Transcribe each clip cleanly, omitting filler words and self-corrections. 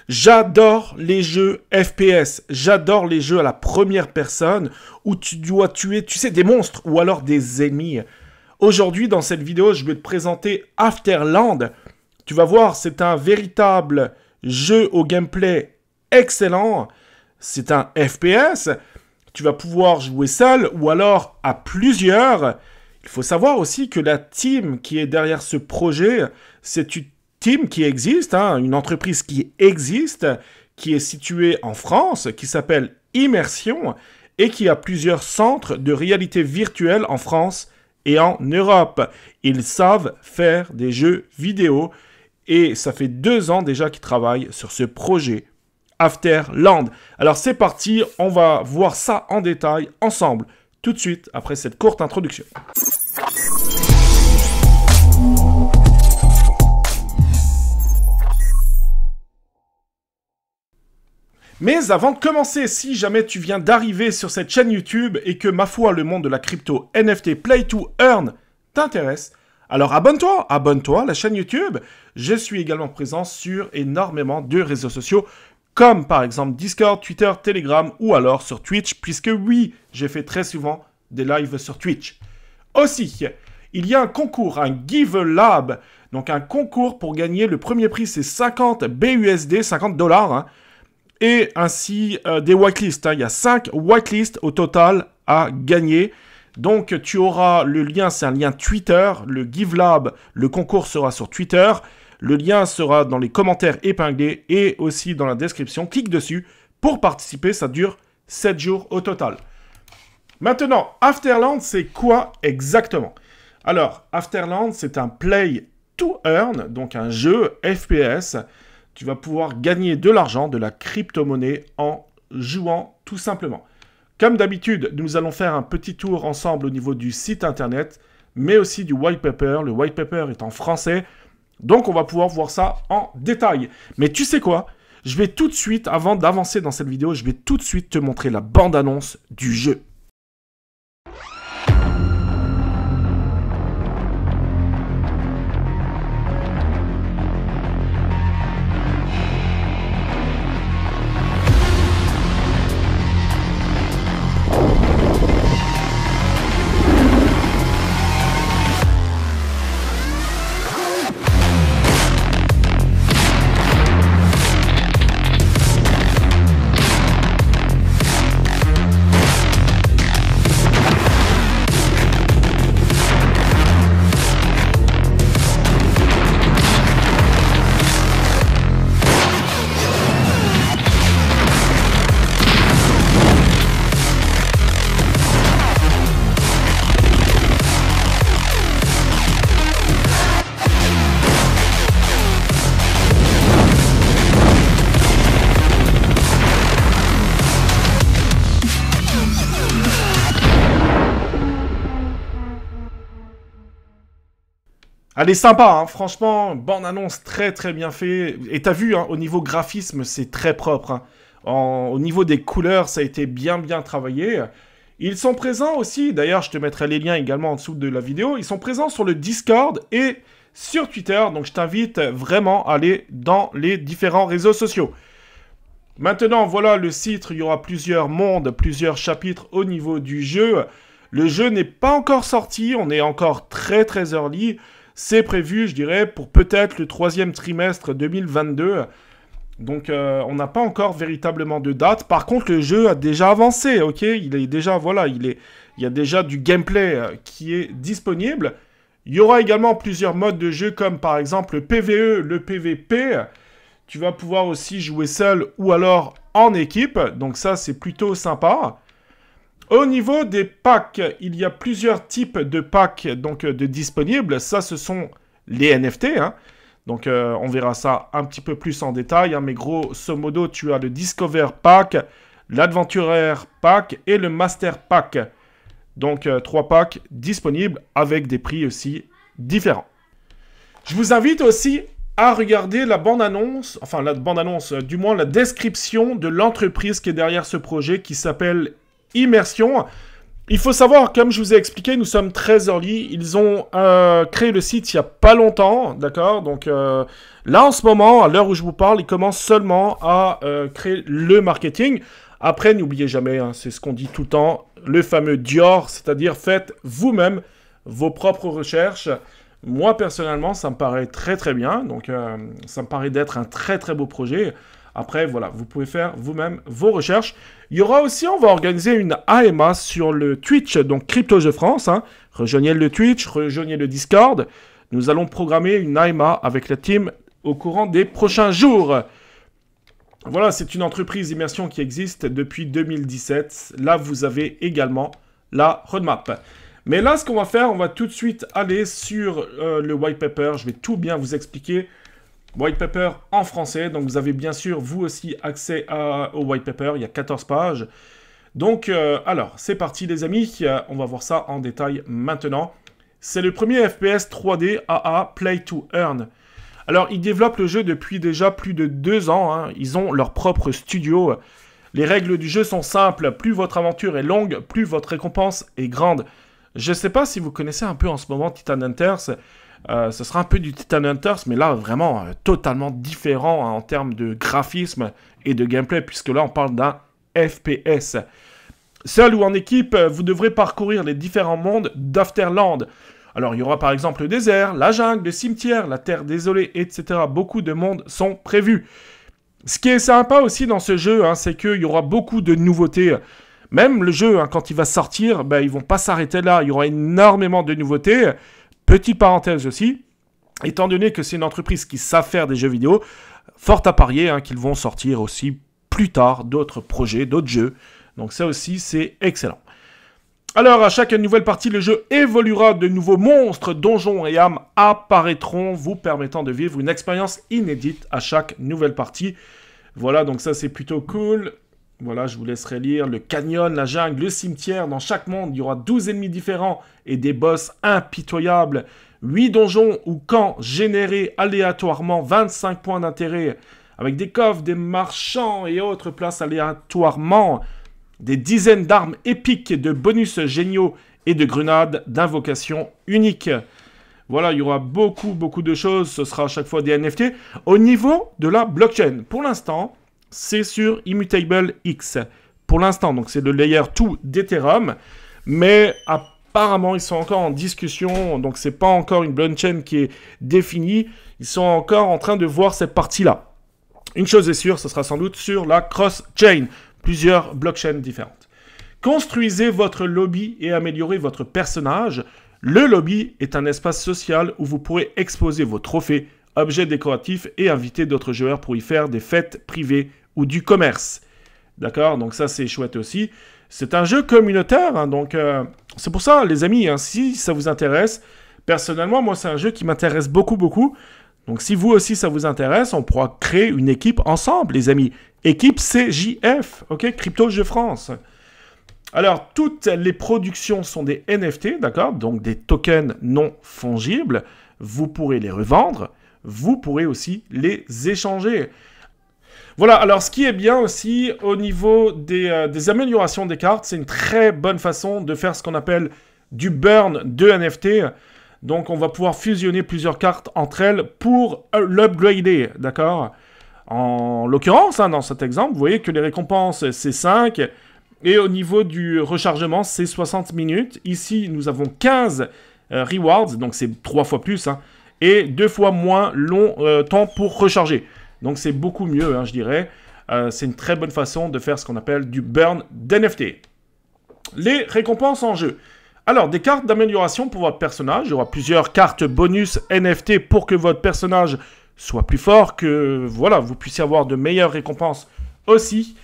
J'adore les jeux FPS, j'adore les jeux à la première personne où tu dois tuer, tu sais, des monstres ou alors des ennemis. Aujourd'hui, dans cette vidéo, je vais te présenter Afterland. Tu vas voir, c'est un véritable jeu au gameplay excellent. C'est un FPS. Tu vas pouvoir jouer seul ou alors à plusieurs. Il faut savoir aussi que la team qui est derrière ce projet, c'est une team qui existe, une entreprise qui existe, qui est située en France, qui s'appelle Immersion et qui a plusieurs centres de réalité virtuelle en France et en Europe. Ils savent faire des jeux vidéo et ça fait 2 ans déjà qu'ils travaillent sur ce projet Afterland. Alors c'est parti, on va voir ça en détail ensemble tout de suite après cette courte introduction. Mais avant de commencer, si jamais tu viens d'arriver sur cette chaîne YouTube et que, ma foi, le monde de la crypto NFT Play to Earn t'intéresse, alors abonne-toi à la chaîne YouTube. Je suis également présent sur énormément de réseaux sociaux, comme par exemple Discord, Twitter, Telegram ou alors sur Twitch, puisque oui, j'ai fait très souvent des lives sur Twitch. Aussi, il y a un concours, un Give Lab, donc un concours pour gagner. Le premier prix, c'est 50 BUSD, 50 $, et ainsi des whitelists. Il y a 5 whitelists au total à gagner. Donc tu auras le lien, c'est un lien Twitter, le GiveLab, le concours sera sur Twitter. Le lien sera dans les commentaires épinglés et aussi dans la description. Clique dessus pour participer, ça dure 7 jours au total. Maintenant, Afterland, c'est quoi exactement? Alors, Afterland, c'est un Play to Earn, donc un jeu FPS. Tu vas pouvoir gagner de l'argent, de la crypto-monnaie en jouant tout simplement. Comme d'habitude, nous allons faire un petit tour ensemble au niveau du site internet, mais aussi du white paper. Le white paper est en français, donc on va pouvoir voir ça en détail. Mais tu sais quoi? Je vais tout de suite, avant d'avancer dans cette vidéo, je vais tout de suite te montrer la bande-annonce du jeu. Elle est sympa, franchement, bande-annonce très très bien fait. Et t'as vu, au niveau graphisme, c'est très propre. Au niveau des couleurs, ça a été bien travaillé. Ils sont présents aussi, d'ailleurs, je te mettrai les liens également en dessous de la vidéo. Ils sont présents sur le Discord et sur Twitter. Donc je t'invite vraiment à aller dans les différents réseaux sociaux. Maintenant, voilà le site. Il y aura plusieurs mondes, plusieurs chapitres au niveau du jeu. Le jeu n'est pas encore sorti, on est encore très early. C'est prévu, je dirais, pour peut-être le 3e trimestre 2022. Donc, on n'a pas encore véritablement de date. Par contre, le jeu a déjà avancé, ok? Il est déjà, voilà, il y a déjà du gameplay qui est disponible. Il y aura également plusieurs modes de jeu, comme par exemple le PvE, le PvP. Tu vas pouvoir aussi jouer seul ou alors en équipe. Donc ça, c'est plutôt sympa. Au niveau des packs, il y a plusieurs types de packs donc, de disponibles. Ça, ce sont les NFT. Donc, on verra ça un petit peu plus en détail. Mais grosso modo, tu as le Discover Pack, l'Adventurer Pack et le Master Pack. Donc, 3 packs disponibles avec des prix aussi différents. Je vous invite aussi à regarder la bande-annonce, enfin la bande-annonce, du moins la description de l'entreprise qui est derrière ce projet qui s'appelle Immersion. Il faut savoir, comme je vous ai expliqué, nous sommes très early. Ils ont créé le site il n'y a pas longtemps, d'accord? Donc là, en ce moment, à l'heure où je vous parle, ils commencent seulement à créer le marketing. Après, n'oubliez jamais, hein, c'est ce qu'on dit tout le temps, le fameux Dior, c'est-à-dire faites vous-même vos propres recherches. Moi, personnellement, ça me paraît très très bien. Donc, ça me paraît d'être un très très beau projet. Après, voilà, vous pouvez faire vous-même vos recherches. Il y aura aussi, on va organiser une AMA sur le Twitch, donc Crypto Jeux France. Hein. Rejoignez le Twitch, rejoignez le Discord. Nous allons programmer une AMA avec la team au courant des prochains jours. Voilà, c'est une entreprise d'immersion qui existe depuis 2017. Là, vous avez également la roadmap. Mais là, ce qu'on va faire, on va tout de suite aller sur le white paper. Je vais tout bien vous expliquer. White paper en français, donc vous avez bien sûr vous aussi accès au white paper, il y a 14 pages. Donc alors, c'est parti les amis, on va voir ça en détail maintenant. C'est le premier FPS 3D AA Play to Earn. Alors, ils développent le jeu depuis déjà plus de 2 ans, hein. Ils ont leur propre studio. Les règles du jeu sont simples, plus votre aventure est longue, plus votre récompense est grande. Je ne sais pas si vous connaissez un peu en ce moment Titan Hunters. Ce sera un peu du Titan Hunters, mais là, vraiment totalement différent hein, en termes de graphisme et de gameplay, puisque là, on parle d'un FPS. Seul ou en équipe, vous devrez parcourir les différents mondes d'Afterland. Alors, il y aura par exemple le désert, la jungle, le cimetière, la terre désolée, etc. Beaucoup de mondes sont prévus. Ce qui est sympa aussi dans ce jeu, hein, c'est qu'il y aura beaucoup de nouveautés. Même le jeu, hein, quand il va sortir, ben, ils vont pas s'arrêter là. Il y aura énormément de nouveautés. Petite parenthèse aussi, étant donné que c'est une entreprise qui sait faire des jeux vidéo, fort à parier hein, qu'ils vont sortir aussi plus tard d'autres projets, d'autres jeux. Donc ça aussi, c'est excellent. Alors, à chaque nouvelle partie, le jeu évoluera, de nouveaux monstres, donjons et âmes apparaîtront, vous permettant de vivre une expérience inédite à chaque nouvelle partie. Voilà, donc ça c'est plutôt cool. Voilà, je vous laisserai lire le canyon, la jungle, le cimetière. Dans chaque monde, il y aura 12 ennemis différents et des boss impitoyables. 8 donjons ou camps générés aléatoirement, 25 points d'intérêt, avec des coffres, des marchands et autres places aléatoirement. Des dizaines d'armes épiques, de bonus géniaux et de grenades d'invocation uniques. Voilà, il y aura beaucoup de choses. Ce sera à chaque fois des NFT. Au niveau de la blockchain, pour l'instant, c'est sur Immutable X. Pour l'instant, donc c'est le layer 2 d'Ethereum. Mais apparemment, ils sont encore en discussion. Donc, c'est pas encore une blockchain qui est définie. Ils sont encore en train de voir cette partie-là. Une chose est sûre, ce sera sans doute sur la cross-chain. Plusieurs blockchains différentes. Construisez votre lobby et améliorez votre personnage. Le lobby est un espace social où vous pourrez exposer vos trophées, objets décoratifs et inviter d'autres joueurs pour y faire des fêtes privées ou du commerce. D'accord? Donc ça, c'est chouette aussi. C'est un jeu communautaire, hein, donc c'est pour ça, les amis, hein, si ça vous intéresse, personnellement, moi, c'est un jeu qui m'intéresse beaucoup. Donc si vous aussi, ça vous intéresse, on pourra créer une équipe ensemble, les amis. Équipe CJF, ok? Crypto Jeux France. Alors, toutes les productions sont des NFT, d'accord? Donc des tokens non fongibles. Vous pourrez les revendre. Vous pourrez aussi les échanger. Voilà, alors ce qui est bien aussi au niveau des améliorations des cartes, c'est une très bonne façon de faire ce qu'on appelle du burn de NFT. Donc on va pouvoir fusionner plusieurs cartes entre elles pour l'upgrader, d'accord? En l'occurrence, hein, dans cet exemple, vous voyez que les récompenses, c'est 5. Et au niveau du rechargement, c'est 60 minutes. Ici, nous avons 15 rewards, donc c'est 3 fois plus. Hein, et 2 fois moins long temps pour recharger. Donc c'est beaucoup mieux, hein, je dirais. C'est une très bonne façon de faire ce qu'on appelle du burn d'NFT. Les récompenses en jeu. Alors, des cartes d'amélioration pour votre personnage. Il y aura plusieurs cartes bonus NFT pour que votre personnage soit plus fort, que voilà, vous puissiez avoir de meilleures récompenses aussi.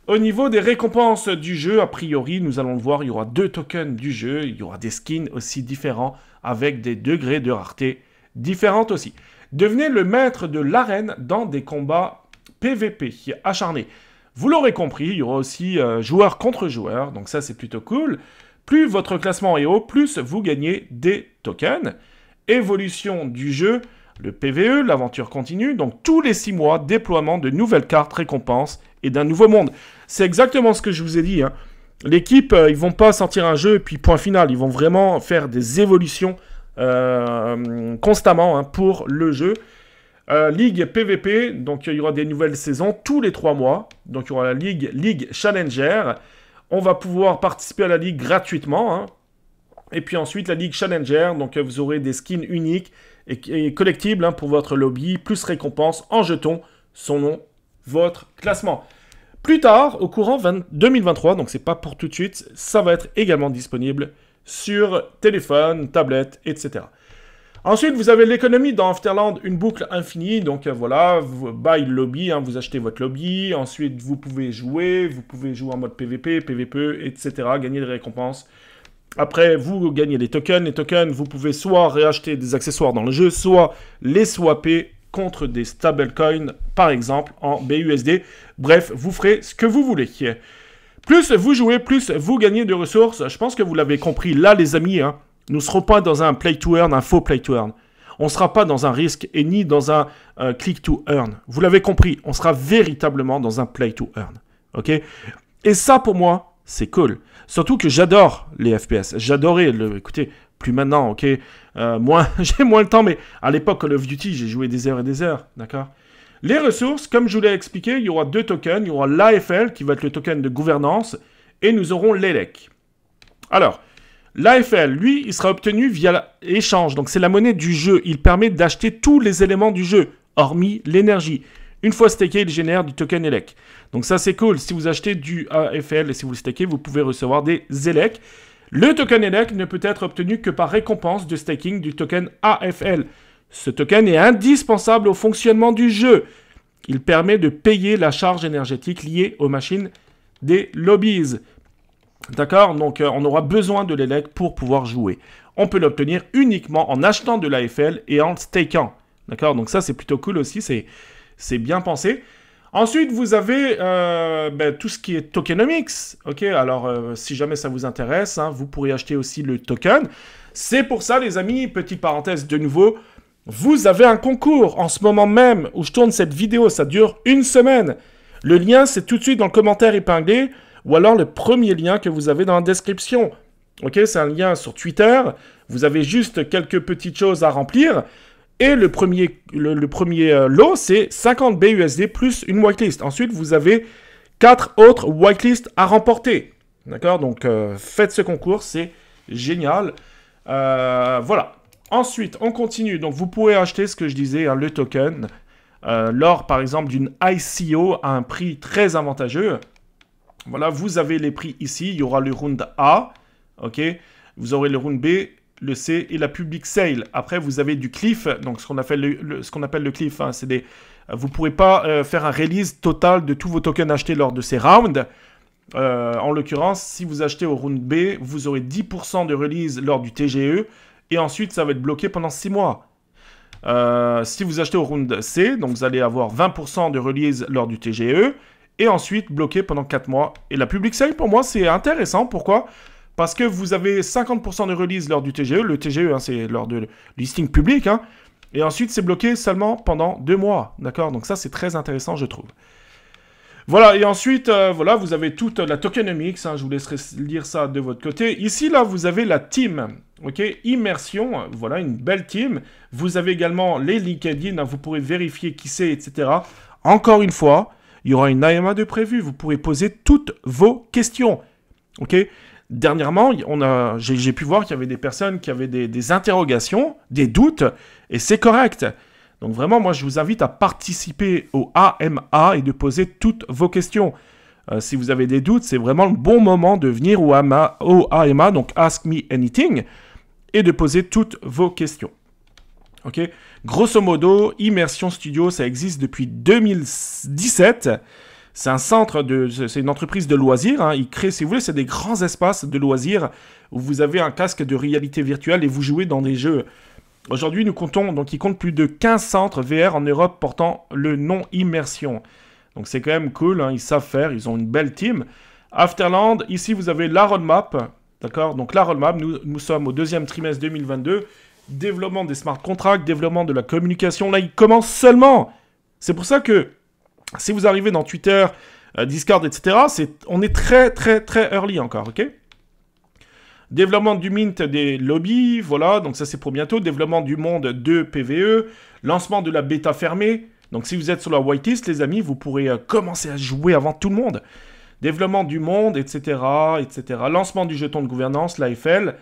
Au niveau des récompenses du jeu, a priori, nous allons le voir, il y aura 2 tokens du jeu, il y aura des skins aussi différents, avec des degrés de rareté différentes aussi. Devenez le maître de l'arène dans des combats PVP acharnés. Vous l'aurez compris, il y aura aussi joueur contre joueur, donc ça c'est plutôt cool. Plus votre classement est haut, plus vous gagnez des tokens. Évolution du jeu, le PVE, l'aventure continue, donc tous les 6 mois, déploiement de nouvelles cartes récompenses et d'un nouveau monde. C'est exactement ce que je vous ai dit. Hein. L'équipe, ils vont pas sortir un jeu et puis point final. Ils vont vraiment faire des évolutions constamment hein, pour le jeu. Ligue PVP, donc il y aura des nouvelles saisons tous les 3 mois. Donc il y aura la Ligue Challenger. On va pouvoir participer à la Ligue gratuitement. Hein. Et puis ensuite la Ligue Challenger, donc vous aurez des skins uniques et collectibles hein, pour votre lobby, plus récompenses en jetons selon votre classement. Plus tard, au courant 2023, donc c'est pas pour tout de suite, ça va être également disponible sur téléphone, tablette, etc. Ensuite, vous avez l'économie dans Afterland, une boucle infinie. Donc voilà, vous buy lobby, hein, vous achetez votre lobby. Ensuite, vous pouvez jouer en mode PVP, PVP, etc. Gagner des récompenses. Après, vous gagnez des tokens. Les tokens, vous pouvez soit réacheter des accessoires dans le jeu, soit les swapper contre des stablecoins, par exemple, en BUSD. Bref, vous ferez ce que vous voulez. Plus vous jouez, plus vous gagnez de ressources. Je pense que vous l'avez compris. Là, les amis, hein, nous ne serons pas dans un play to earn, un faux play to earn. On ne sera pas dans un risque et ni dans un click to earn. Vous l'avez compris, on sera véritablement dans un play to earn. Ok? Et ça, pour moi, c'est cool. Surtout que j'adore les FPS. J'adorais le... Écoutez, plus maintenant, ok? J'ai moins le temps, mais à l'époque, Call of Duty, j'ai joué des heures et des heures. D'accord? Les ressources, comme je vous l'ai expliqué, il y aura 2 tokens. Il y aura l'AFL, qui va être le token de gouvernance, et nous aurons l'ELEC. Alors... L'AFL, lui, il sera obtenu via l'échange. Donc, c'est la monnaie du jeu. Il permet d'acheter tous les éléments du jeu, hormis l'énergie. Une fois stacké, il génère du token ELEC. Donc, ça, c'est cool. Si vous achetez du AFL et si vous le stackez, vous pouvez recevoir des ELEC. Le token ELEC ne peut être obtenu que par récompense de staking du token AFL. Ce token est indispensable au fonctionnement du jeu. Il permet de payer la charge énergétique liée aux machines des lobbies. D'accord? Donc, on aura besoin de l'ELEC pour pouvoir jouer. On peut l'obtenir uniquement en achetant de l'AFL et en stakant. D'accord? Donc, ça, c'est plutôt cool aussi. C'est bien pensé. Ensuite, vous avez tout ce qui est tokenomics. Ok? Alors, si jamais ça vous intéresse, hein, vous pourrez acheter aussi le token. C'est pour ça, les amis, petite parenthèse de nouveau, vous avez un concours en ce moment même où je tourne cette vidéo. Ça dure 1 semaine. Le lien, c'est tout de suite dans le commentaire épinglé. Ou alors le premier lien que vous avez dans la description. Ok, c'est un lien sur Twitter. Vous avez juste quelques petites choses à remplir. Et le premier lot, c'est 50 BUSD plus une whitelist. Ensuite, vous avez 4 autres whitelists à remporter. D'accord? Donc, faites ce concours, c'est génial. Voilà. Ensuite, on continue. Donc, vous pourrez acheter ce que je disais, hein, le token. Lors, par exemple, d'une ICO à un prix très avantageux. Voilà, vous avez les prix ici. Il y aura le round A, ok. Vous aurez le round B, le C et la public sale. Après, vous avez du cliff, donc ce qu'on appelle le cliff. Hein, vous ne pourrez pas faire un release total de tous vos tokens achetés lors de ces rounds. En l'occurrence, si vous achetez au round B, vous aurez 10% de release lors du TGE. Et ensuite, ça va être bloqué pendant 6 mois. Si vous achetez au round C, donc vous allez avoir 20% de release lors du TGE. Et ensuite bloqué pendant 4 mois. Et la public sale, pour moi, c'est intéressant. Pourquoi? Parce que vous avez 50% de release lors du TGE. Le TGE, hein, c'est lors de listing public. Hein. Et ensuite, c'est bloqué seulement pendant 2 mois. D'accord? Donc ça, c'est très intéressant, je trouve. Voilà, et ensuite, voilà, vous avez toute la tokenomics. Hein, je vous laisserai lire ça de votre côté. Ici, là, vous avez la team. Ok, immersion. Voilà, une belle team. Vous avez également les LinkedIn. Hein, vous pourrez vérifier qui c'est, etc. Encore une fois... Il y aura une AMA de prévu. Vous pourrez poser toutes vos questions. Ok? Dernièrement, j'ai pu voir qu'il y avait des personnes qui avaient des interrogations, des doutes, et c'est correct. Donc vraiment, moi, je vous invite à participer au AMA et de poser toutes vos questions. Si vous avez des doutes, c'est vraiment le bon moment de venir au AMA, donc Ask Me Anything, et de poser toutes vos questions. Ok, grosso modo, Immersion Studio, ça existe depuis 2017. C'est un centre c'est une entreprise de loisirs. Hein. Ils créent, si vous voulez, c'est des grands espaces de loisirs où vous avez un casque de réalité virtuelle et vous jouez dans des jeux. Aujourd'hui, ils comptent plus de 15 centres VR en Europe portant le nom Immersion. Donc c'est quand même cool, hein. Ils savent faire, ils ont une belle team. Afterland, ici vous avez la roadmap. D'accord? Donc la roadmap, nous sommes au 2e trimestre 2022. Développement des smart contracts, développement de la communication, là, il commence seulement. C'est pour ça que, si vous arrivez dans Twitter, Discord, etc. On est très, très, très early encore, ok? Développement du mint des lobbies, voilà, donc ça c'est pour bientôt. Développement du monde de PvE. Lancement de la bêta fermée. Donc si vous êtes sur la whitelist, les amis, vous pourrez commencer à jouer avant tout le monde. Développement du monde, etc., etc. Lancement du jeton de gouvernance, l'AFL.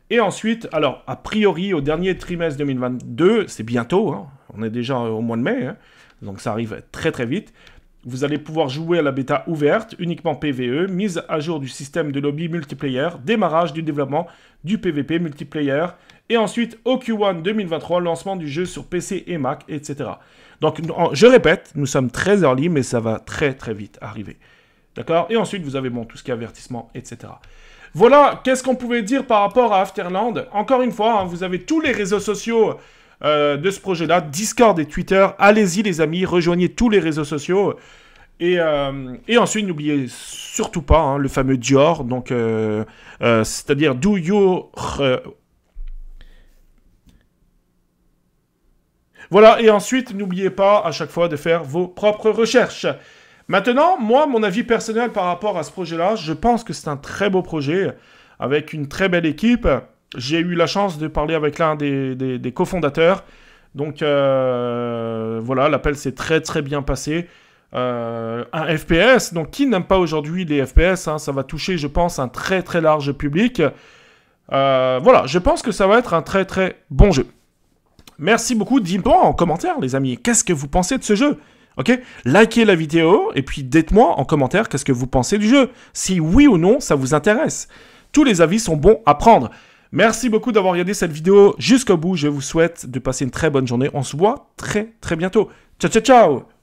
Et ensuite, alors, a priori, au dernier trimestre 2022, c'est bientôt, hein, on est déjà au mois de mai, hein, donc ça arrive très très vite. Vous allez pouvoir jouer à la bêta ouverte, uniquement PvE, mise à jour du système de lobby multiplayer, démarrage du développement du PvP multiplayer, et ensuite au Q1 2023, lancement du jeu sur PC et Mac, etc. Donc, je répète, nous sommes très early, mais ça va très très vite arriver. D'accord? Et ensuite, vous avez bon, tout ce qui est avertissement, etc. Voilà, qu'est-ce qu'on pouvait dire par rapport à Afterland? Encore une fois, hein, vous avez tous les réseaux sociaux de ce projet-là, Discord et Twitter. Allez-y les amis, rejoignez tous les réseaux sociaux. Et ensuite, n'oubliez surtout pas hein, le fameux Dior, donc c'est-à-dire do your... Voilà, et ensuite, n'oubliez pas à chaque fois de faire vos propres recherches. Maintenant, moi, mon avis personnel par rapport à ce projet-là, je pense que c'est un très beau projet, avec une très belle équipe. J'ai eu la chance de parler avec l'un des cofondateurs. Donc, voilà, l'appel s'est très très bien passé. Un FPS, donc qui n'aime pas aujourd'hui les FPS, hein, ça va toucher, je pense, un très très large public. Voilà, je pense que ça va être un très très bon jeu. Merci beaucoup, dites-moi en commentaire, les amis, qu'est-ce que vous pensez de ce jeu ? Ok, likez la vidéo et puis dites-moi en commentaire qu'est-ce que vous pensez du jeu. Si oui ou non, ça vous intéresse. Tous les avis sont bons à prendre. Merci beaucoup d'avoir regardé cette vidéo jusqu'au bout. Je vous souhaite de passer une très bonne journée. On se voit très très bientôt. Ciao ciao ciao.